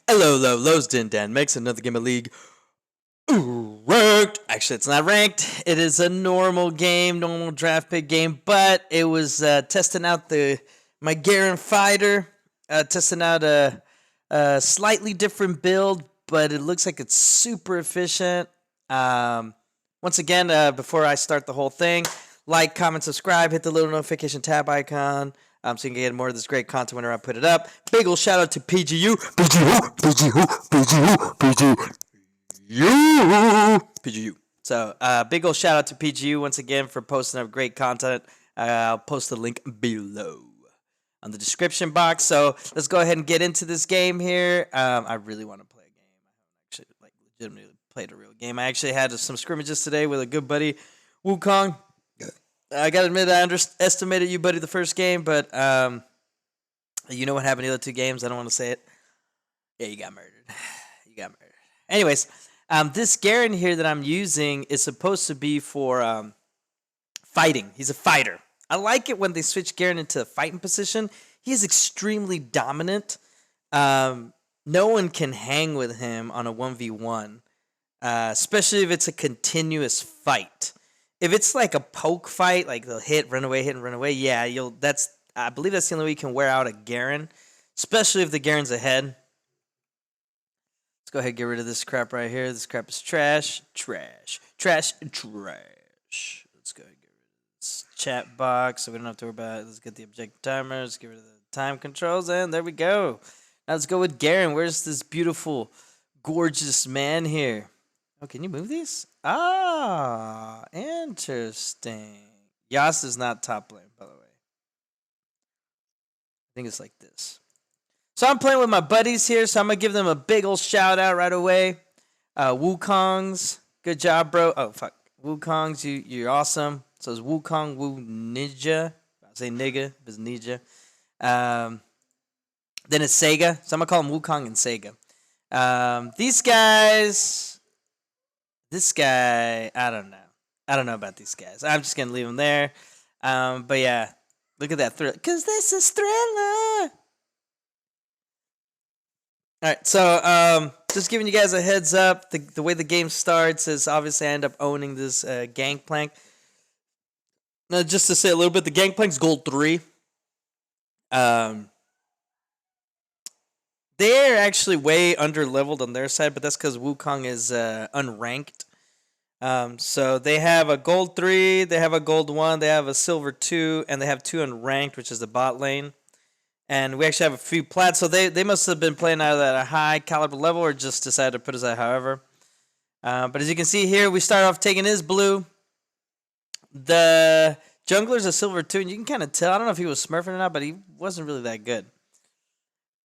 Hello, lows, Dindanmex, another game of League. Ranked. Actually, it's not ranked. It is a normal game, normal draft pick game, but it was testing out my Garen fighter, testing out a slightly different build, but it looks like it's super efficient. Once again, before I start the whole thing, like, comment, subscribe, hit the little notification tab icon. So you can get more of this great content whenever I put it up. Big ol' shout out to PGU. PGU. So big ol' shout out to PGU once again for posting up great content. I'll post the link below on the description box. So let's go ahead and get into this game here. I really want to play a game. I haven't actually legitimately played a real game. I actually had some scrimmages today with a good buddy, Wukong. I gotta admit, I underestimated you, buddy, the first game, but you know what happened in the other two games? I don't want to say it. Yeah, you got murdered. You got murdered. Anyways, this Garen here that I'm using is supposed to be for fighting. He's a fighter. I like it when they switch Garen into a fighting position. He is extremely dominant. No one can hang with him on a 1v1, especially if it's a continuous fight. If it's like a poke fight, like they'll hit and run away, yeah, I believe that's the only way you can wear out a Garen, especially if the Garen's ahead. Let's go ahead and get rid of this crap right here. This crap is trash. Let's go ahead and get rid of this chat box so we don't have to worry about it. Let's get the objective timer. Let's get rid of the time controls, and there we go. Now let's go with Garen. Where's this beautiful, gorgeous man here? Oh, can you move these? Ah, interesting. Yas is not top lane, by the way. I think it's like this. So I'm playing with my buddies here, so I'm going to give them a big old shout out right away. Wukongs, good job, bro. Oh, fuck. Wukongs, you're awesome. So it's Wukong, Wu Ninja. I say nigga, but it's Ninja. Then it's Sega. So I'm going to call them Wukong and Sega. These guys... This guy, I don't know. I don't know about these guys. I'm just going to leave them there. But yeah, look at that Thriller. Because this is Thriller. All right, so just giving you guys a heads up. The way the game starts is obviously I end up owning this Gangplank. Now, just to say a little bit, the Gangplank's gold 3. They're actually way under leveled on their side, but that's because Wukong is unranked. So they have a gold 3, they have a gold 1, they have a silver 2, and they have 2 unranked, which is the bot lane. And we actually have a few plats, so they must have been playing out at a high caliber level or just decided to put us at however. But as you can see here, we start off taking his blue. The jungler's a silver 2, and you can kind of tell. I don't know if he was smurfing or not, but he wasn't really that good.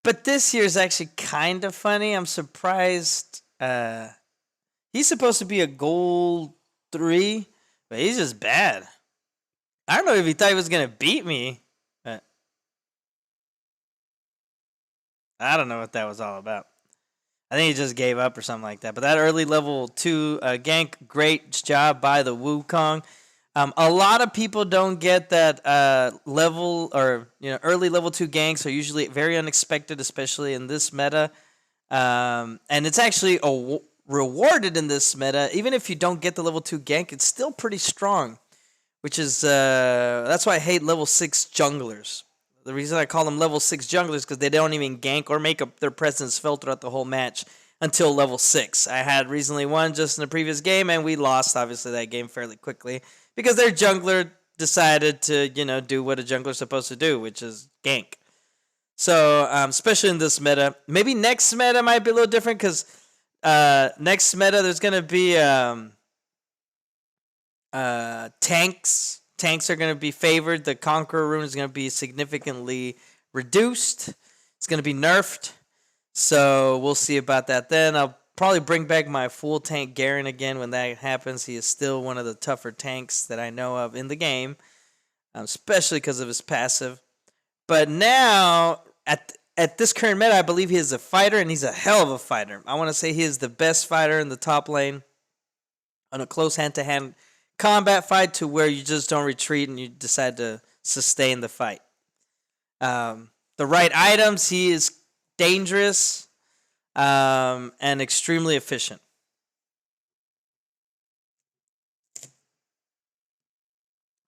But this here is actually kind of funny. I'm surprised. He's supposed to be a gold 3, but he's just bad. I don't know if he thought he was going to beat me. But I don't know what that was all about. I think he just gave up or something like that. But that early level 2 gank, great job by the Wukong. A lot of people don't get that level or early level 2 ganks are usually very unexpected, especially in this meta. And it's actually rewarded in this meta. Even if you don't get the level 2 gank, it's still pretty strong, which is that's why I hate level 6 junglers. The reason I call them level 6 junglers is because they don't even gank or make up their presence felt throughout the whole match until level 6. I had recently one just in the previous game, and we lost obviously that game fairly quickly. Because their jungler decided to, do what a jungler's supposed to do, which is gank. So, especially in this meta. Maybe next meta might be a little different because next meta there's going to be tanks. Tanks are going to be favored. The Conqueror rune is going to be significantly reduced. It's going to be nerfed. So, we'll see about that then. I'll probably bring back my full tank Garen again when that happens. He is still one of the tougher tanks that I know of in the game, especially because of his passive. But now, at this current meta, I believe he is a fighter, and he's a hell of a fighter. I want to say he is the best fighter in the top lane on a close hand-to-hand combat fight to where you just don't retreat and you decide to sustain the fight. The right items, he is dangerous. and extremely efficient.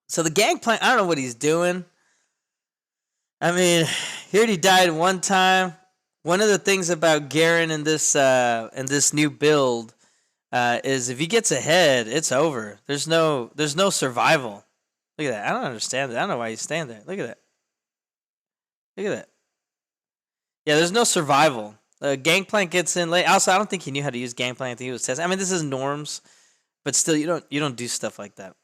So the Gangplank, I don't know what he's doing. I mean, he already died one time. One of the things about Garen in this new build is if he gets ahead, it's over. There's no survival. Look at that. I don't understand that. I don't know why he's staying there. Look at that. Look at that. Yeah, there's no survival. Gangplank gets in late. Also, I don't think he knew how to use Gangplank. I think he was testing. I mean, this is norms, but still, you don't do stuff like that.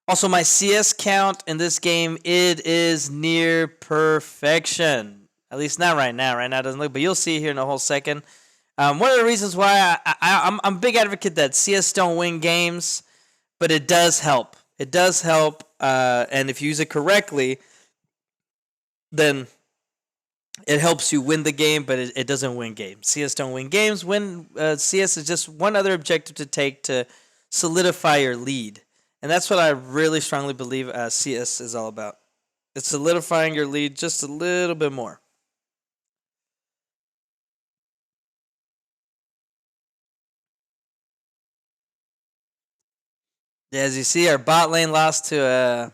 Also, my CS count in this game, it is near perfection. At least not right now. Right now it doesn't look, but you'll see here in a whole second. One of the reasons why I'm a big advocate that CS don't win games, but it does help. It does help, and if you use it correctly, then it helps you win the game, but it doesn't win games. CS don't win games. CS is just one other objective to take to solidify your lead. And that's what I really strongly believe CS is all about. It's solidifying your lead just a little bit more. Yeah, as you see, our bot lane lost to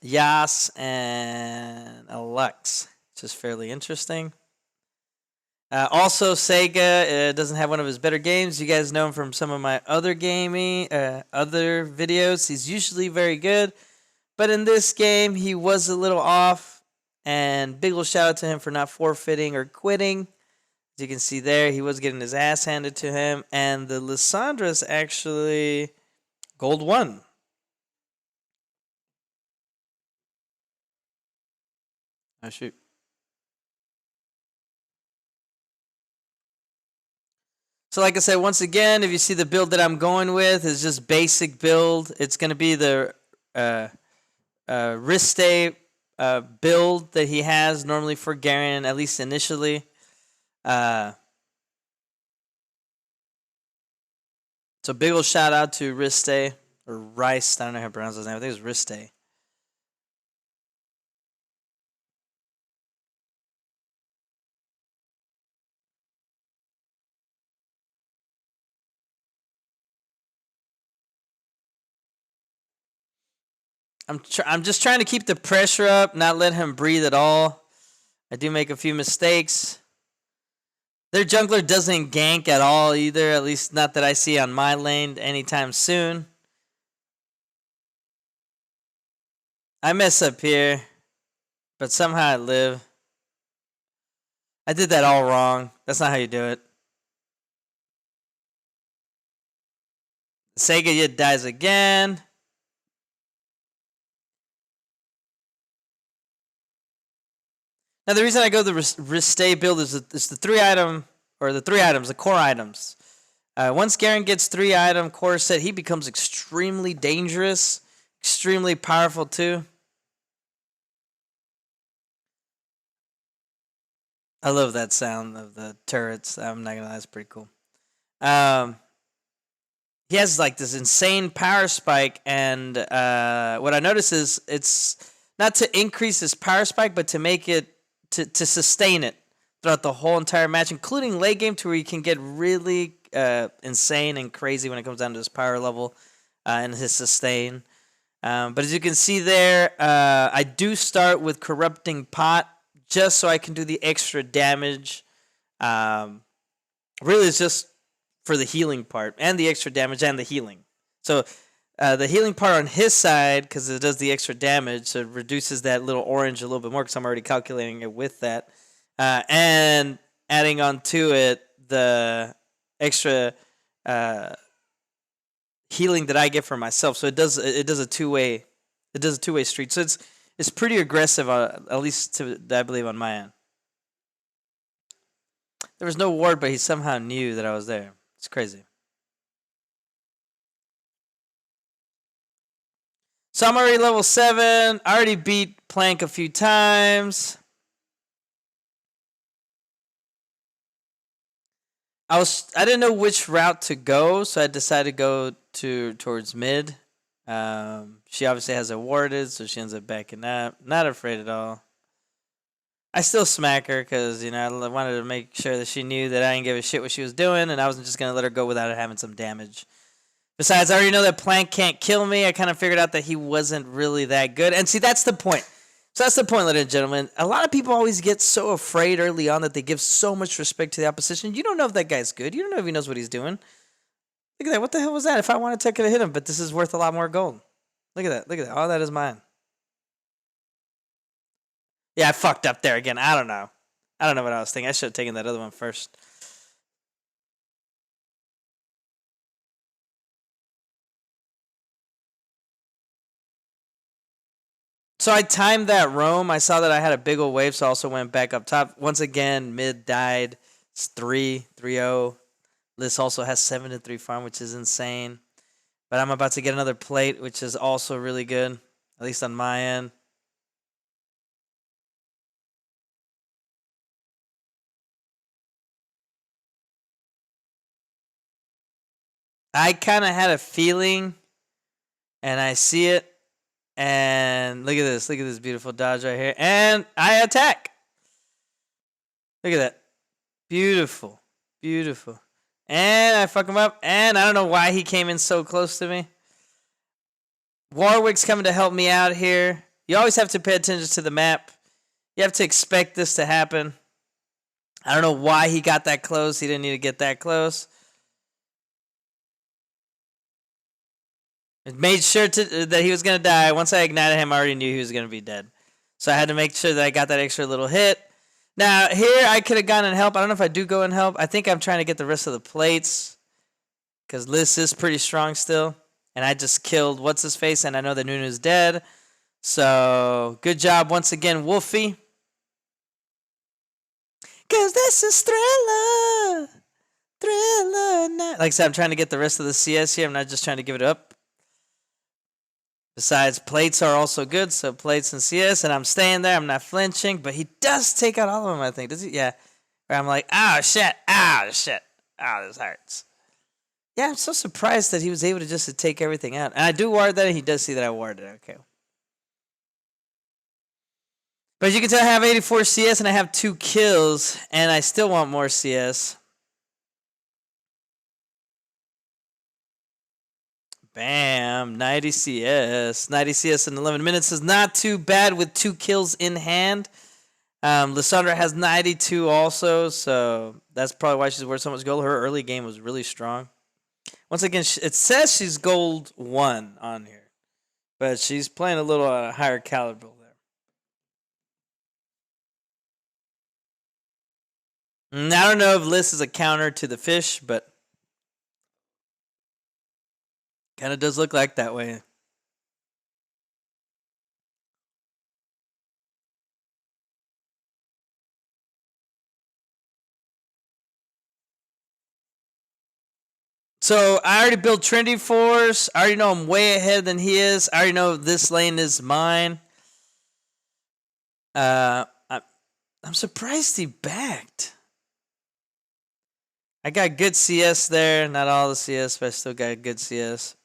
Yas and a Lux, which is fairly interesting. Also, Sega doesn't have one of his better games. You guys know him from some of my other other videos. He's usually very good, but in this game, he was a little off. And big ol' shout out to him for not forfeiting or quitting. As you can see there, he was getting his ass handed to him. And the Lissandra's actually gold 1. Oh, shoot. So like I said, once again, if you see the build that I'm going with is just basic build. It's going to be the Riste build that he has normally for Garen, at least initially. So big ol' shout out to Riste, or Rice, I don't know how to pronounce his name. I think it's Riste. I'm just trying to keep the pressure up, not let him breathe at all. I do make a few mistakes. Their jungler doesn't gank at all either, at least not that I see on my lane anytime soon. I mess up here, but somehow I live. I did that all wrong. That's not how you do it. Sega Yid dies again. Now the reason I go the Riste build is the 3-item, or the 3 items, the core items. Once Garen gets 3-item core set, he becomes extremely dangerous, extremely powerful too. I love that sound of the turrets. I'm not gonna lie, that's pretty cool. He has like this insane power spike, and what I notice is it's not to increase his power spike, but to make it to sustain it throughout the whole entire match, including late game, to where you can get really insane and crazy when it comes down to his power level and his sustain. But as you can see there, I do start with Corrupting Pot just so I can do the extra damage. Really, it's just for the healing part and the extra damage and the healing. So the healing part on his side, because it does the extra damage, so it reduces that little orange a little bit more because I'm already calculating it with that. And adding on to it the extra healing that I get for myself. So it does a two-way street. So it's pretty aggressive, at least I believe on my end. There was no ward, but he somehow knew that I was there. It's crazy. So I'm already level 7. I already beat Plank a few times. I didn't know which route to go, so I decided to go towards mid. She obviously has a warded, so she ends up backing up. Not afraid at all. I still smack her because, you know, I wanted to make sure that she knew that I didn't give a shit what she was doing, and I wasn't just going to let her go without having some damage. Besides, I already know that Plank can't kill me. I kind of figured out that he wasn't really that good. And see, that's the point. So that's the point, ladies and gentlemen. A lot of people always get so afraid early on that they give so much respect to the opposition. You don't know if that guy's good. You don't know if he knows what he's doing. Look at that. What the hell was that? If I wanted to, I could have hit him, but this is worth a lot more gold. Look at that. Look at that. All that is mine. Yeah, I fucked up there again. I don't know. I don't know what I was thinking. I should have taken that other one first. So I timed that roam. I saw that I had a big old wave, so I also went back up top. Once again, mid died. It's 3-0. This also has 7-3 farm, which is insane. But I'm about to get another plate, which is also really good, at least on my end. I kind of had a feeling, and I see it. And look at this. Look at this beautiful dodge right here. And I attack. Look at that. Beautiful. Beautiful. And I fuck him up. And I don't know why he came in so close to me. Warwick's coming to help me out here. You always have to pay attention to the map. You have to expect this to happen. I don't know why he got that close. He didn't need to get that close. It made sure that he was going to die. Once I ignited him, I already knew he was going to be dead. So I had to make sure that I got that extra little hit. Now, here I could have gone and help. I don't know if I do go and help. I think I'm trying to get the rest of the plates. Because Liz is pretty strong still. And I just killed what's-his-face, and I know that Nunu's dead. So, good job once again, Wolfie. Because this is Thriller. Thriller night. Like I said, I'm trying to get the rest of the CS here. I'm not just trying to give it up. Besides, plates are also good, so plates and CS, and I'm staying there. I'm not flinching, but he does take out all of them, I think. Does he? Yeah. Where I'm like, oh, shit. Oh, shit. Oh, this hurts. Yeah, I'm so surprised that he was able to just take everything out. And I do ward that, and he does see that I warded it. Okay. But as you can tell, I have 84 CS, and I have 2 kills, and I still want more CS. Bam, 90 CS. 90 CS in 11 minutes is not too bad with 2 kills in hand. Lissandra has 92 also, so that's probably why she's worth so much gold. Her early game was really strong. Once again, it says she's gold 1 on here, but she's playing a little higher caliber there. And I don't know if Liz is a counter to the fish, but kind of does look like that way. So I already built Trinity Force. I already know I'm way ahead than he is. I already know this lane is mine. I'm surprised he backed. I got good CS there. Not all the CS, but I still got good CS.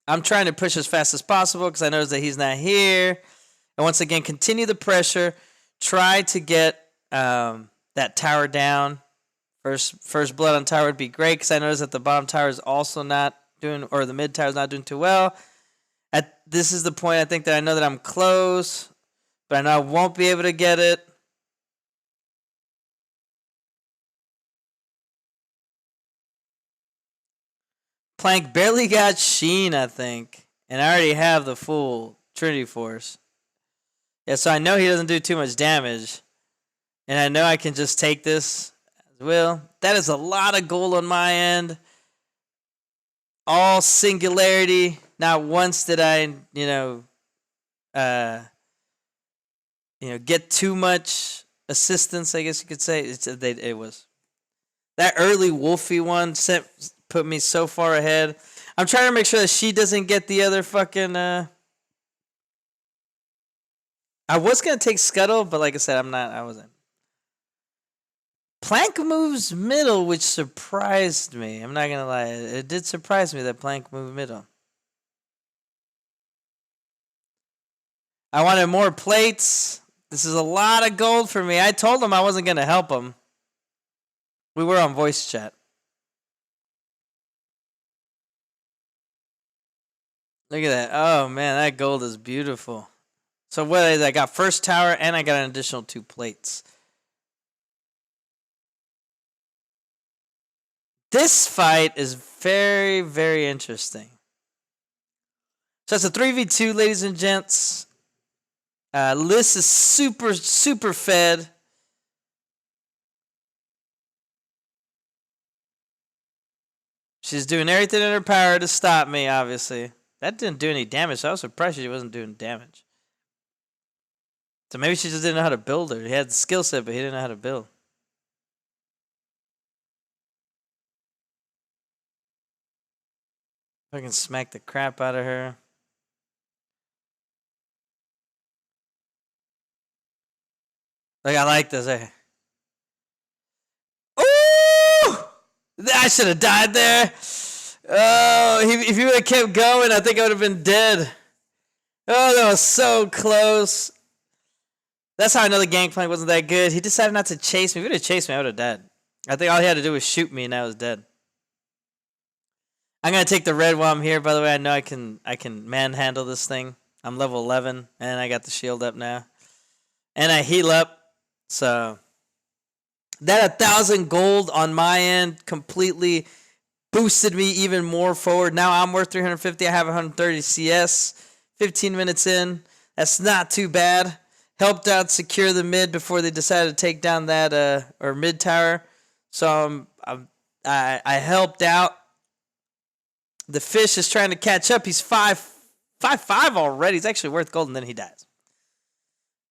I'm trying to push as fast as possible because I notice that he's not here. And once again, continue the pressure. Try to get that tower down. First blood on tower would be great because I noticed that the bottom tower is also not doing, or the mid tower is not doing too well. This is the point I think that I know that I'm close, but I know I won't be able to get it. Plank barely got Sheen, I think, and I already have the full Trinity Force. Yeah, so I know he doesn't do too much damage, and I know I can just take this as well. That is a lot of gold on my end. All singularity. Not once did I, get too much assistance, I guess you could say. It was that early Wolfie one put me so far ahead. I'm trying to make sure that she doesn't get the other fucking. I was gonna take Scuttle, but like I said, I wasn't. Plank moves middle, which surprised me. I'm not gonna lie, it did surprise me that Plank moved middle. I wanted more plates. This is a lot of gold for me. I told him I wasn't going to help him. We were on voice chat. Look at that. Oh, man, that gold is beautiful. So what is I got first tower, and I got an additional 2 plates. This fight is very, very interesting. So it's a 3v2, ladies and gents. Liz is super, super fed. She's doing everything in her power to stop me, obviously. That didn't do any damage, so I was surprised she wasn't doing damage. So maybe she just didn't know how to build her. He had the skill set, but he didn't know how to build. I can smack the crap out of her. Like, I like this. Ooh! I should have died there. Oh, if he would have kept going, I think I would have been dead. Oh, that was so close. That's how I know the gangplank wasn't that good. He decided not to chase me. If he would have chased me, I would have died. I think all he had to do was shoot me, and I was dead. I'm gonna take the red while I'm here. By the way, I know I can manhandle this thing. I'm level 11, and I got the shield up now, and I heal up. So that 1,000 gold on my end completely boosted me even more forward. Now I'm worth 350. I have 130 CS. 15 minutes in. That's not too bad. Helped out secure the mid before they decided to take down that or mid tower. So I helped out. The fish is trying to catch up. He's 5-5 already. He's actually worth gold, and then he dies.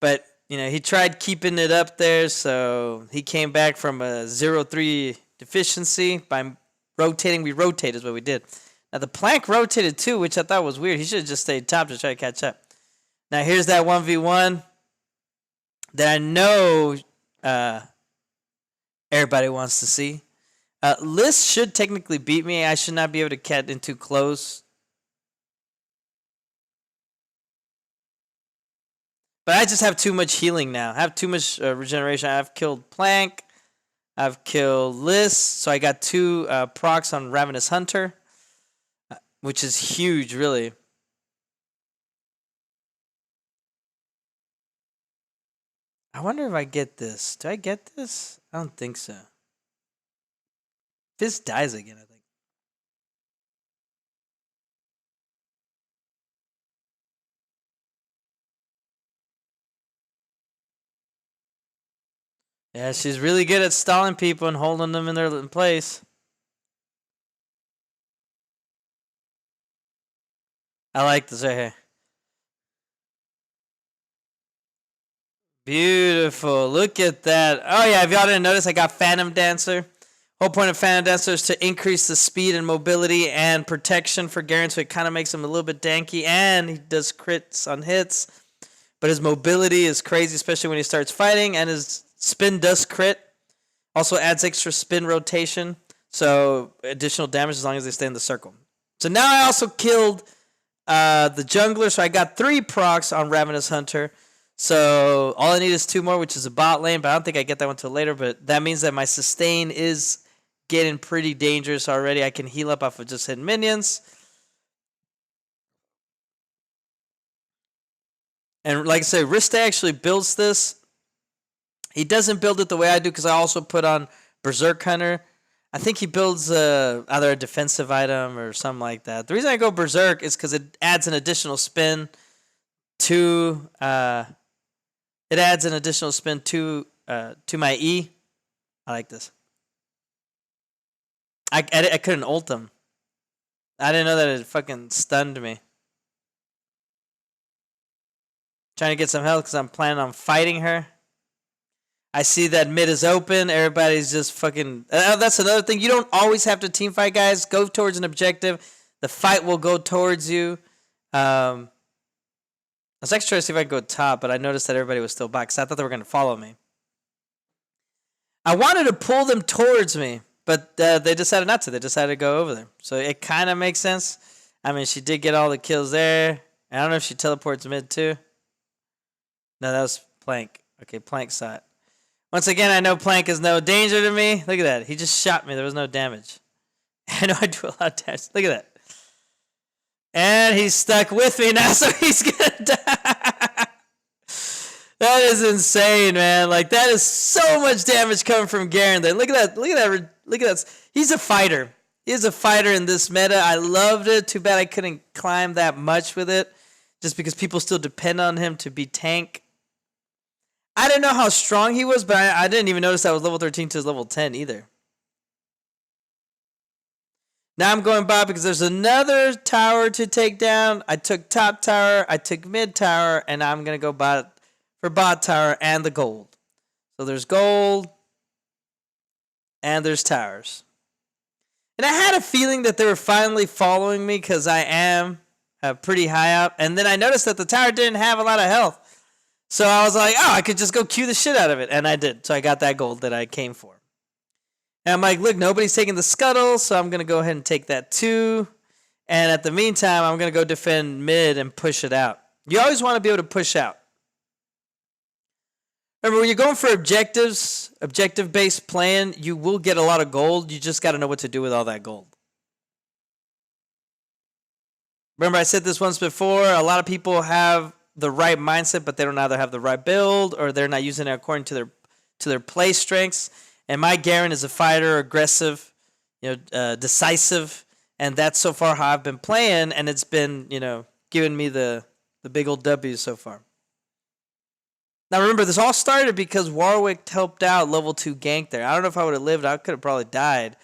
But you know, he tried keeping it up there, so he came back from a 0-3 deficiency by rotating. We rotate is what we did. Now, the plank rotated too, which I thought was weird. He should have just stayed top to try to catch up. Now, here's that 1v1 that I know everybody wants to see. Liz should technically beat me. I should not be able to get in too close. But I just have too much healing now. I have too much regeneration. I've killed Plank. I've killed Liz. So I got 2 procs on Ravenous Hunter, which is huge, really. I wonder if I get this. Do I get this? I don't think so. This dies again, I think. Yeah, she's really good at stalling people and holding them in place. I like this right here. Beautiful. Look at that. Oh, yeah. If y'all didn't notice, I got Phantom Dancer. Whole point of Phantom Dancer is to increase the speed and mobility and protection for Garen, so it kind of makes him a little bit danky, and he does crits on hits. But his mobility is crazy, especially when he starts fighting, and his spin does crit. Also adds extra spin rotation, so additional damage as long as they stay in the circle. So now I also killed the jungler, so I got 3 procs on Ravenous Hunter. So all I need is 2 more, which is a bot lane, but I don't think I get that one until later. But that means that my sustain is getting pretty dangerous already. I can heal up off of just hitting minions. And like I said, Rista actually builds this. He doesn't build it the way I do because I also put on Berserk Hunter. I think he builds either a defensive item or something like that. The reason I go Berserk is because it adds an additional spin to my E. I like this. I couldn't ult him. I didn't know that it fucking stunned me. Trying to get some health because I'm planning on fighting her. I see that mid is open. Everybody's just fucking... that's another thing. You don't always have to team fight, guys. Go towards an objective. The fight will go towards you. I was actually trying to see if I could go top, but I noticed that everybody was still back, so I thought they were going to follow me. I wanted to pull them towards me, but they decided not to. They decided to go over there. So it kind of makes sense. I mean, she did get all the kills there. I don't know if she teleports mid too. No, that was Plank. Okay, Plank saw it. Once again, I know Plank is no danger to me. Look at that. He just shot me. There was no damage. I know I do a lot of damage. Look at that. And he's stuck with me now, so he's gonna die. That is insane, man. Like, that is so much damage coming from Garen there. Look at that. Look at that. Look at that. He's a fighter. He's a fighter in this meta. I loved it. Too bad I couldn't climb that much with it, just because people still depend on him to be tank. I didn't know how strong he was, but I didn't even notice that was level 13 to level 10 either. Now I'm going bot because there's another tower to take down. I took top tower, I took mid tower, and I'm going to go bot for bot tower and the gold. So there's gold, and there's towers. And I had a feeling that they were finally following me because I am pretty high up. And then I noticed that the tower didn't have a lot of health. So I was like, oh, I could just go Q the shit out of it. And I did. So I got that gold that I came for. And I'm like, look, nobody's taking the scuttle, so I'm going to go ahead and take that too. And at the meantime, I'm going to go defend mid and push it out. You always want to be able to push out. Remember, when you're going for objectives, objective-based playing, you will get a lot of gold. You just got to know what to do with all that gold. Remember, I said this once before. A lot of people have the right mindset, but they don't either have the right build or they're not using it according to their play strengths. And my Garen is a fighter, aggressive, decisive, and that's so far how I've been playing, and it's been, giving me the big old W's so far. Now remember, this all started because Warwick helped out level 2 gank there. I don't know if I would have lived, I could have probably died,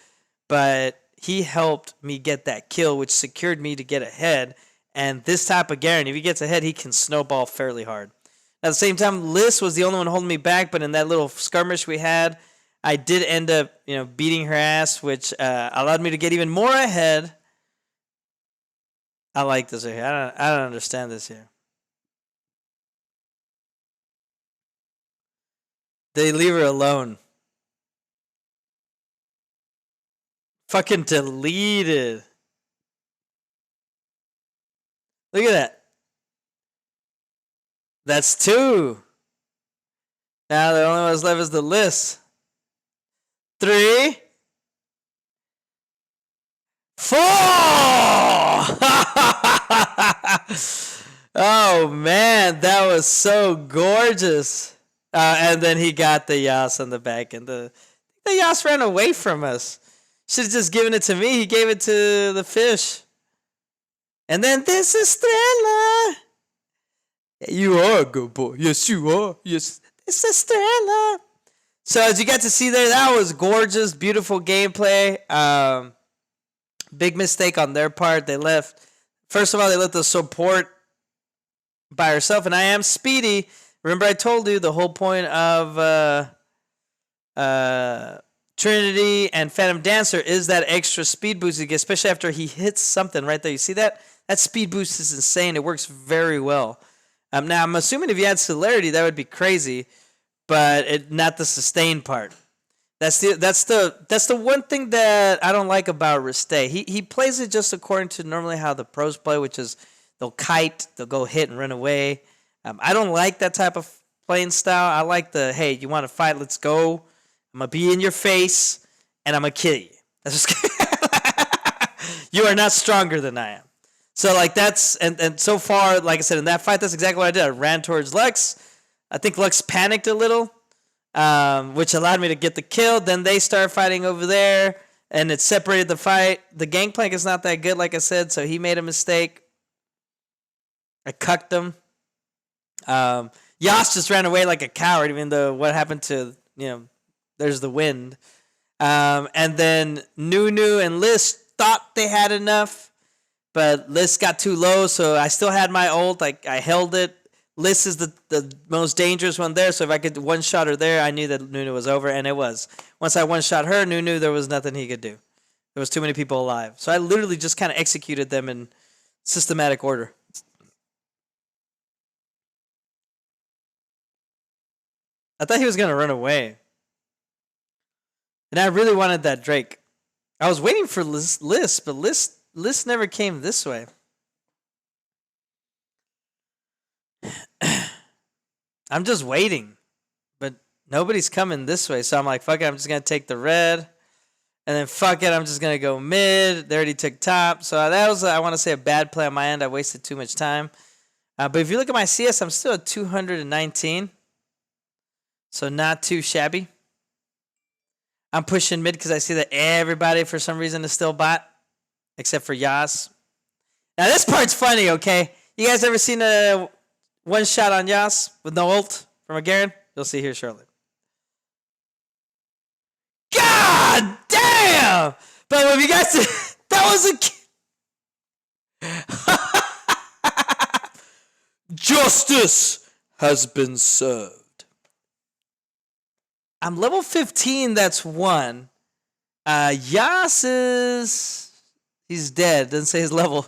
but he helped me get that kill, which secured me to get ahead. And this type of Garen, if he gets ahead, he can snowball fairly hard. At the same time, Liz was the only one holding me back, but in that little skirmish we had, I did end up, beating her ass, which allowed me to get even more ahead. I like this right here. I don't understand this here. They leave her alone. Fucking deleted. Look at that. That's 2. Now the only one's left is the list. 3, 4. Oh man, that was so gorgeous. And then he got the Yas on the back, and the Yas ran away from us. Should have just given it to me. He gave it to the fish. And then this is Thriller. You are a good boy. Yes, you are. Yes, this is Thriller. So as you got to see there, that was gorgeous, beautiful gameplay. Big mistake on their part. They left. First of all, they let the support by herself, and I am speedy. Remember, I told you the whole point of Trinity and Phantom Dancer is that extra speed boost you get, especially after he hits something right there. You see that? That speed boost is insane. It works very well. Now, I'm assuming if you had Celerity, that would be crazy, but not the sustain part. That's the one thing that I don't like about Riste. He plays it just according to normally how the pros play, which is they'll kite, they'll go hit and run away. I don't like that type of playing style. I like the, hey, you want to fight, let's go. I'm going to be in your face, and I'm going to kill you. That's just you are not stronger than I am. So, like, that's, and so far, like I said, in that fight, that's exactly what I did. I ran towards Lux. I think Lux panicked a little, which allowed me to get the kill. Then they started fighting over there, and it separated the fight. The gangplank is not that good, like I said, so he made a mistake. I cucked him. Yas just ran away like a coward, even though what happened to, there's the wind. And then Nunu and Liz thought they had enough, but Liz got too low, so I still had my ult. I held it. Liz is the most dangerous one there, so if I could one-shot her there, I knew that Nunu was over, and it was. Once I one-shot her, Nunu, there was nothing he could do. There was too many people alive. So I literally just kind of executed them in systematic order. I thought he was going to run away. And I really wanted that Drake. I was waiting for Liz, but Liz never came this way. I'm just waiting. Nobody's coming this way, so I'm like, fuck it, I'm just gonna take the red. And then fuck it, I'm just gonna go mid. They already took top. So that was, I want to say, a bad play on my end. I wasted too much time. But if you look at my CS, I'm still at 219. So not too shabby. I'm pushing mid because I see that everybody, for some reason, is still bot. Except for Yas. Now this part's funny, okay? You guys ever seen a one shot on Yas with no ult from a Garen? You'll see here shortly. God damn! But if you guys, that was a justice has been served. I'm level 15. That's one. Yas is, he's dead. Doesn't say his level.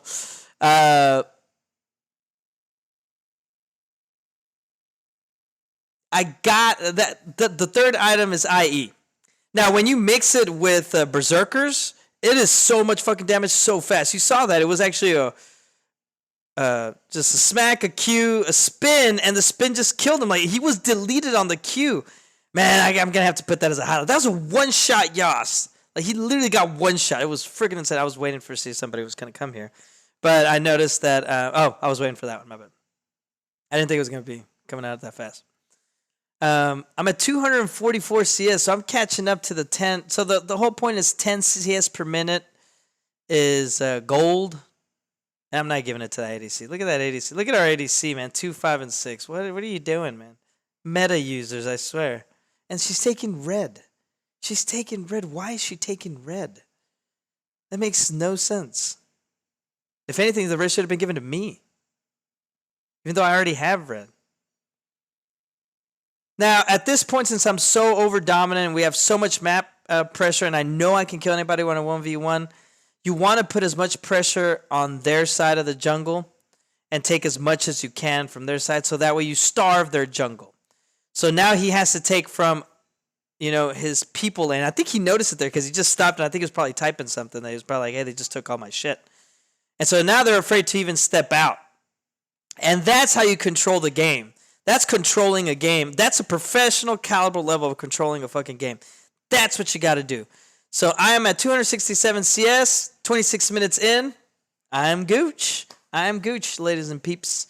I got that. The third item is IE. Now, when you mix it with Berserkers, it is so much fucking damage so fast. You saw that. It was actually just a smack, a Q, a spin, and the spin just killed him. Like, he was deleted on the Q. Man, I'm going to have to put that as a highlight. That was a one-shot Yas. Like, he literally got one shot. It was freaking insane. I was waiting for see somebody was going to come here. But I noticed that, I was waiting for that one, my bad. I didn't think it was going to be coming out that fast. I'm at 244 CS, so I'm catching up to the 10. So the whole point is 10 CS per minute is gold. And I'm not giving it to that ADC. Look at that ADC. Look at our ADC, man. 2, 5, and 6. What are you doing, man? Meta users, I swear. And she's taking red. She's taking red. Why is she taking red? That makes no sense. If anything, the red should have been given to me. Even though I already have red. Now, at this point, since I'm so over-dominant and we have so much map pressure and I know I can kill anybody when I 1v1, you want to put as much pressure on their side of the jungle and take as much as you can from their side so that way you starve their jungle. So now he has to take from, his people lane. I think he noticed it there because he just stopped and I think he was probably typing something. He was probably like, hey, they just took all my shit. And so now they're afraid to even step out. And that's how you control the game. That's controlling a game. That's a professional caliber level of controlling a fucking game. That's what you got to do. So I am at 267 CS, 26 minutes in. I'm Gooch. I'm Gooch, ladies and peeps.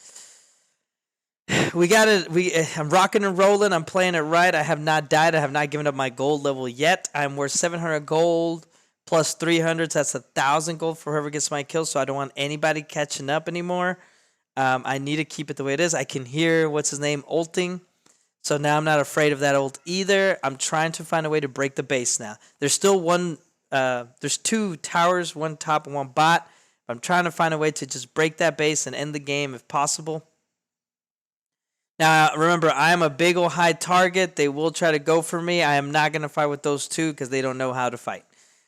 I'm rocking and rolling. I'm playing it right. I have not died. I have not given up my gold level yet. I'm worth 700 gold plus 300. So that's 1,000 gold for whoever gets my kill. So I don't want anybody catching up anymore. I need to keep it the way it is. I can hear, ulting. So now I'm not afraid of that ult either. I'm trying to find a way to break the base now. There's still there's 2 towers, 1 top and 1 bot. I'm trying to find a way to just break that base and end the game if possible. Now, remember, I am a big ol' high target. They will try to go for me. I am not going to fight with those 2 because they don't know how to fight.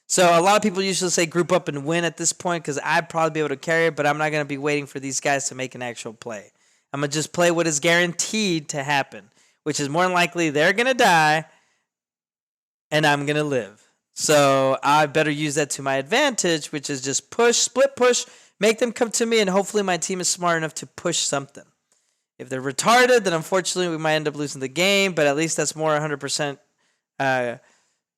So a lot of people usually say group up and win at this point because I'd probably be able to carry it, but I'm not going to be waiting for these guys to make an actual play. I'm going to just play what is guaranteed to happen, which is more than likely they're going to die and I'm going to live. So I better use that to my advantage, which is just push, split push, make them come to me, and hopefully my team is smart enough to push something. If they're retarded, then unfortunately we might end up losing the game, but at least that's more 100%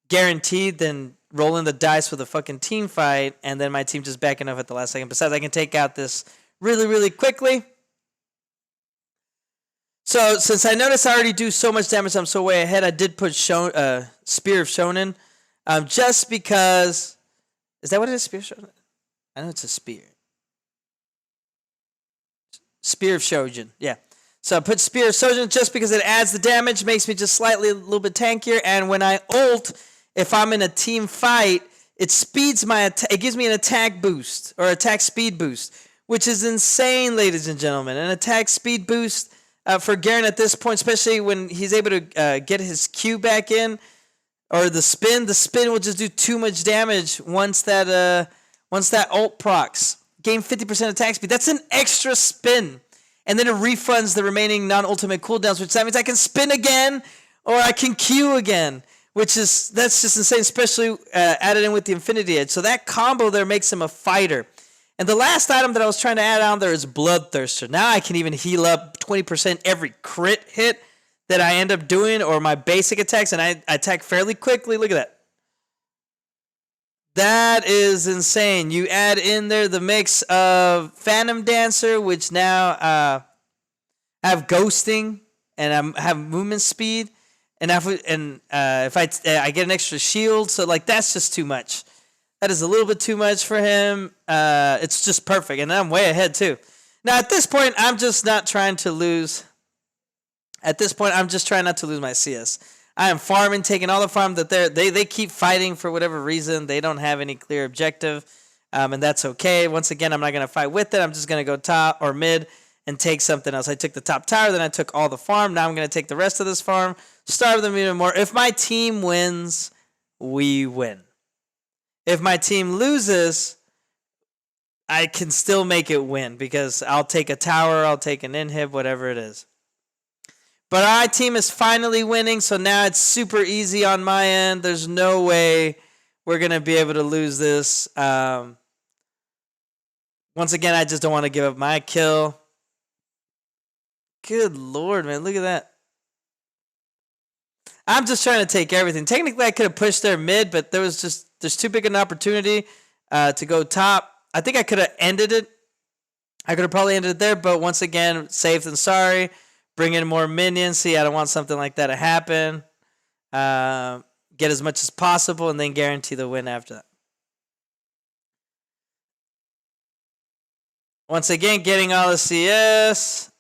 guaranteed than rolling the dice with a fucking team fight and then my team just backing up at the last second. Besides, I can take out this really, really quickly. So since I noticed I already do so much damage, I'm so way ahead, I did put Spear of Shonen. Just because... Is that what it is, Spear of Shonen? I know it's a spear. Spear of Shojin, yeah. So I put Spear of Shojin just because it adds the damage, makes me just slightly a little bit tankier, and when I ult... If I'm in a team fight, it speeds it gives me an attack boost or attack speed boost, which is insane, ladies and gentlemen. An attack speed boost for Garen at this point, especially when he's able to get his Q back in, or the spin will just do too much damage once that ult procs. Gain 50% attack speed. That's an extra spin, and then it refunds the remaining non-ultimate cooldowns, which that means I can spin again or I can Q again. That's just insane, especially added in with the Infinity Edge. So that combo there makes him a fighter. And the last item that I was trying to add on there is Bloodthirster. Now I can even heal up 20% every crit hit. that I end up doing, or my basic attacks, and I attack fairly quickly. Look at that. That is insane. You add in there the mix of Phantom Dancer, which now have ghosting and have movement speed, and if I get an extra shield, so like that's just too much. That is a little bit too much for him. It's just perfect, and I'm way ahead too. Now at this point, I'm just not trying to lose. At this point, I'm just trying not to lose my CS. I am farming, taking all the farm that they keep fighting for whatever reason. They don't have any clear objective, and that's okay. Once again, I'm not going to fight with it. I'm just going to go top or mid and take something else. I took the top tower, then I took all the farm. Now I'm going to take the rest of this farm, starve them even more. If my team wins, we win. If my team loses, I can still make it win because I'll take a tower, I'll take an inhib, whatever it is. But our team is finally winning, so now it's super easy on my end. There's no way we're going to be able to lose this. Once again, I just don't want to give up my kill. Good Lord, man. Look at that. I'm just trying to take everything. Technically, I could have pushed their mid, but there's too big an opportunity to go top. I think I could have ended it. I could have probably ended it there, but once again, safe than sorry. Bring in more minions. See, I don't want something like that to happen. Get as much as possible, and then guarantee the win after that. Once again, getting all the CS.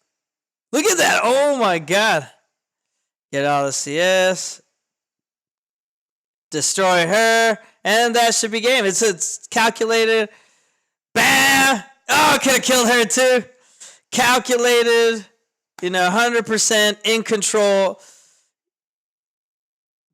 Look at that. Oh, my God. Get all the CS. Destroy her. And that should be game. It's calculated. Bam. Oh, I could have killed her, too. Calculated. 100% in control.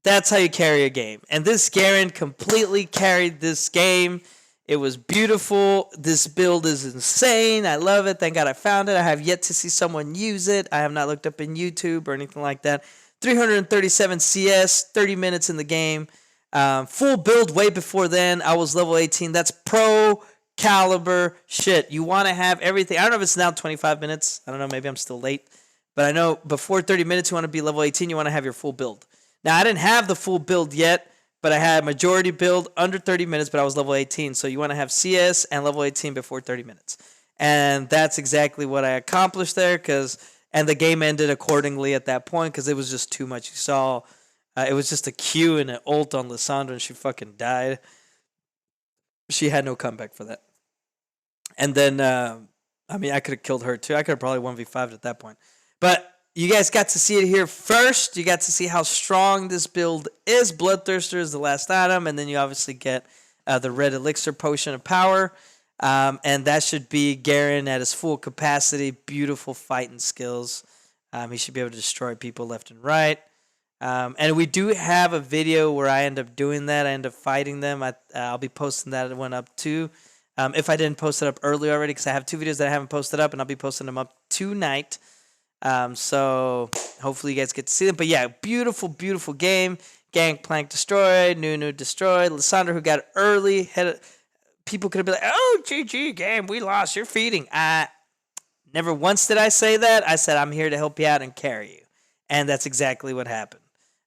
That's how you carry a game. And this Garen completely carried this game. It was beautiful. This build is insane. I love it. Thank God I found it. I have yet to see someone use it. I have not looked up in YouTube or anything like that. 337 CS, 30 minutes in the game. Full build way before then. I was level 18. That's pro caliber shit. You want to have everything. I don't know if it's now 25 minutes. I don't know. Maybe I'm still late. But I know before 30 minutes, you want to be level 18. You want to have your full build. Now, I didn't have the full build yet, but I had majority build under 30 minutes, but I was level 18. So you want to have CS and level 18 before 30 minutes. And that's exactly what I accomplished there, and the game ended accordingly at that point because it was just too much. You saw it was just a Q and an ult on Lissandra, and she fucking died. She had no comeback for that. And then, I could have killed her too. I could have probably 1v5'd at that point. But you guys got to see it here first. You got to see how strong this build is. Bloodthirster is the last item, and then you obviously get the red elixir potion of power. And that should be Garen at his full capacity. Beautiful fighting skills. He should be able to destroy people left and right. And we do have a video where I end up doing that. I end up fighting them. I'll be posting that one up too. If I didn't post it up early already, because I have 2 videos that I haven't posted up, and I'll be posting them up tonight. So hopefully you guys get to see them. But yeah, beautiful, beautiful game. Gangplank destroyed. Nunu destroyed. Lissandra, who got early. People could have been like, oh, GG game, we lost. You're feeding. Never once did I say that. I said I'm here to help you out and carry you. And that's exactly what happened.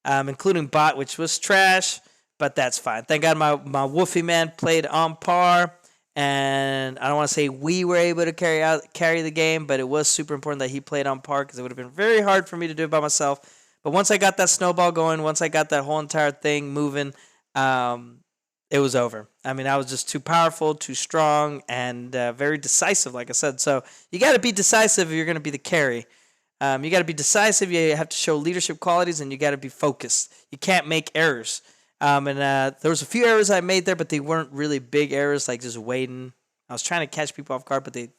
Including bot, which was trash. But that's fine. Thank God my Woofy man played on par. And I don't want to say we were able to carry the game, but it was super important that he played on par because it would have been very hard for me to do it by myself. But once I got that snowball going, once I got that whole entire thing moving, it was over. I was just too powerful, too strong, and very decisive, like I said. So you got to be decisive if you're going to be the carry. You got to be decisive. You have to show leadership qualities, and you got to be focused. You can't make errors. There was a few errors I made there, but they weren't really big errors, like just waiting. I was trying to catch people off guard, but they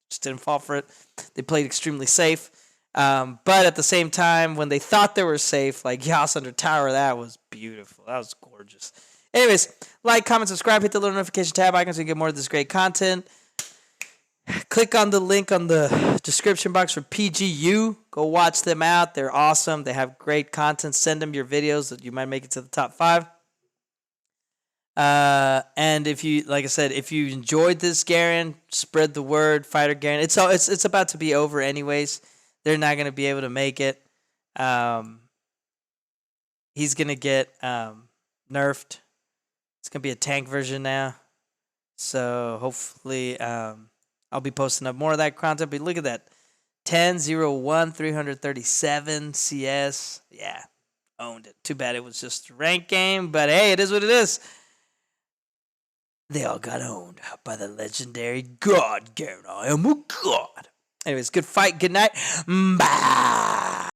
just didn't fall for it. They played extremely safe. But at the same time, when they thought they were safe, like Yas under tower, that was beautiful. That was gorgeous. Anyways, like, comment, subscribe, hit the little notification tab icon so you get more of this great content. Click on the link on the description box for PGU. Go watch them out. They're awesome. They have great content. Send them your videos that you might make it to the top 5. And if you, like I said, if you enjoyed this Garen, spread the word. Fighter Garen. It's about to be over anyways. They're not going to be able to make it. He's gonna get nerfed. It's gonna be a tank version now. So hopefully, I'll be posting up more of that content. But look at that, 10-0-1, 337 CS. Yeah, owned it. Too bad it was just a rank game, but hey, it is what it is. They all got owned by the legendary God, Garen. I am a god. Anyways, good fight. Good night. Bye.